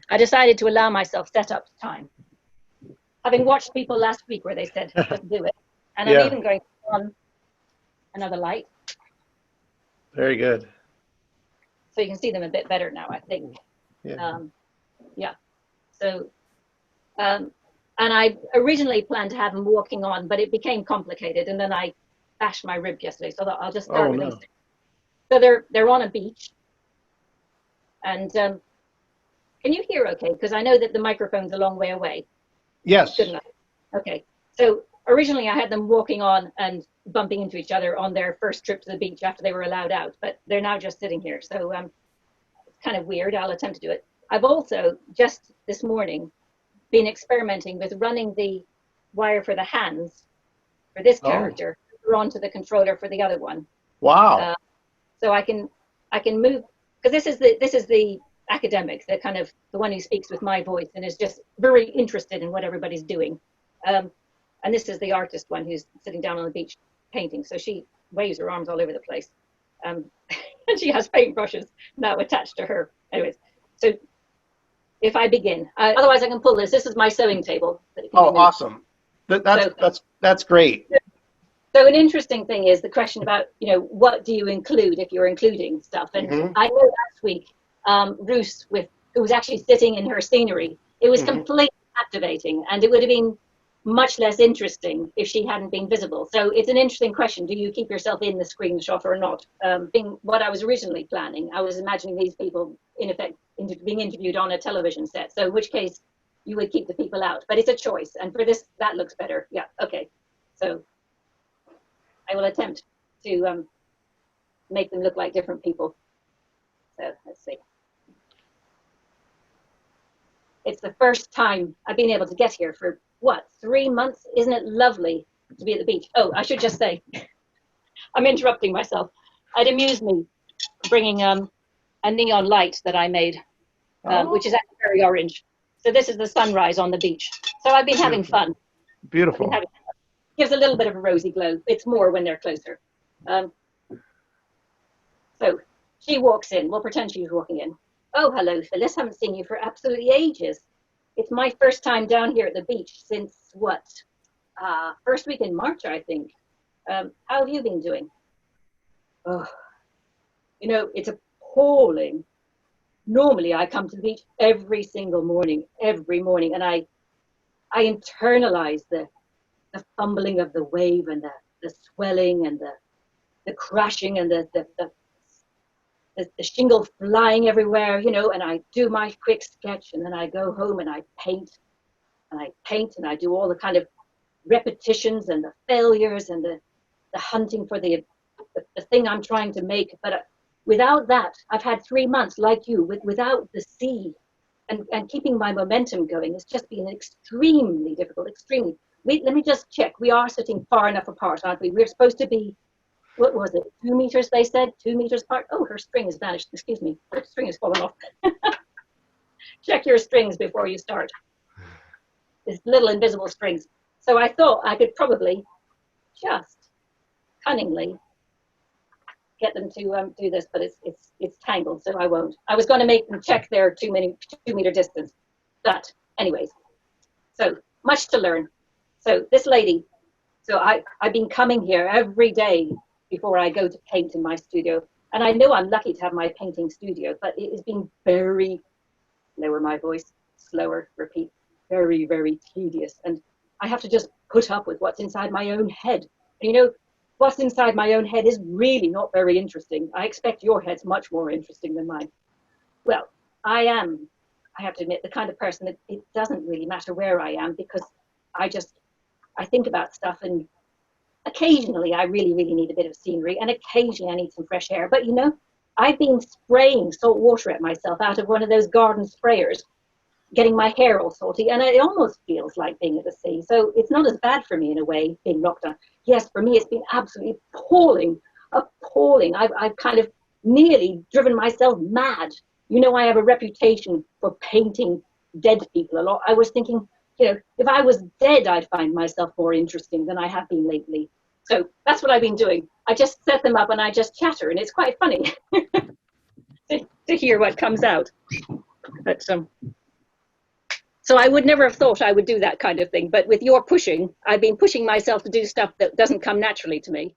I decided to allow myself setup time. Having watched people last week where they said, just do it. And I'm even going on another light. Very good. So you can see them a bit better now, I think. Yeah. So, and I originally planned to have them walking on, but it became complicated. And then I bashed my rib yesterday, so I'll just start with them. So they're on a beach. And can you hear okay? Because I know that the microphone's a long way away. Yes. Good enough. Okay. So originally I had them walking on and bumping into each other on their first trip to the beach after they were allowed out, but they're now just sitting here. So it's kind of weird. I'll attempt to do it. I've also just this morning been experimenting with running the wire for the hands for this character onto the controller for the other one. Wow. So I can move, because this is the academic, the kind of the one who speaks with my voice and is just very interested in what everybody's doing. And this is the artist one who's sitting down on the beach painting. So she waves her arms all over the place. And she has paintbrushes now attached to her. Anyways, so if I begin, otherwise I can pull this. This is my sewing table. Awesome. That's great. So an interesting thing is the question about, what do you include if you're including stuff? And I know last week, Ruth, who was actually sitting in her scenery, it was completely captivating, and it would have been much less interesting if she hadn't been visible. So it's an interesting question. Do you keep yourself in the screenshot or not? Being what I was originally planning, I was imagining these people, in effect, being interviewed on a television set. So in which case, you would keep the people out. But it's a choice. And for this, that looks better. Yeah, okay. So I will attempt to make them look like different people. So let's see. It's the first time I've been able to get here for, 3 months? Isn't it lovely to be at the beach? Oh, I should just say, I'm interrupting myself. It amused me bringing a neon light that I made, which is actually very orange. So this is the sunrise on the beach. So I've been having fun. Beautiful. Gives a little bit of a rosy glow. It's more when they're closer. So she walks in. We'll pretend she's walking in. Oh, hello, Phyllis. Haven't seen you for absolutely ages. It's my first time down here at the beach since first week in March, I think. How have you been doing? Oh, it's appalling. Normally I come to the beach every morning, and I internalize the fumbling of the wave and the swelling and the crashing and the shingle flying everywhere, and I do my quick sketch, and then I go home and I paint and I do all the kind of repetitions and the failures and the hunting for the thing I'm trying to make. But without that, I've had 3 months like you, without the sea and keeping my momentum going. It's just been extremely difficult, extremely. Let me just check. We are sitting far enough apart, aren't we? We're supposed to be, what was it, 2 meters, they said? 2 meters apart? Oh, her string has vanished. Excuse me. Her string has fallen off. Check your strings before you start. These little invisible strings. So I thought I could probably just cunningly get them to do this, but it's tangled, so I won't. I was going to make them check their 2 meter distance. But anyways, so much to learn. So this lady, I've been coming here every day before I go to paint in my studio. And I know I'm lucky to have my painting studio, but it has been very, lower my voice, slower, repeat, very, very tedious. And I have to just put up with what's inside my own head. And what's inside my own head is really not very interesting. I expect your head's much more interesting than mine. Well, I have to admit, the kind of person that it doesn't really matter where I am, because I think about stuff, and occasionally I really, really need a bit of scenery, and occasionally I need some fresh air. But I've been spraying salt water at myself out of one of those garden sprayers, getting my hair all salty, and it almost feels like being at the sea. So it's not as bad for me in a way, being locked down. Yes, for me it's been absolutely appalling. I've kind of nearly driven myself mad. I have a reputation for painting dead people a lot. I was thinking, if I was dead, I'd find myself more interesting than I have been lately. So that's what I've been doing. I just set them up and I just chatter, and it's quite funny to hear what comes out. But So I would never have thought I would do that kind of thing. But with your pushing, I've been pushing myself to do stuff that doesn't come naturally to me.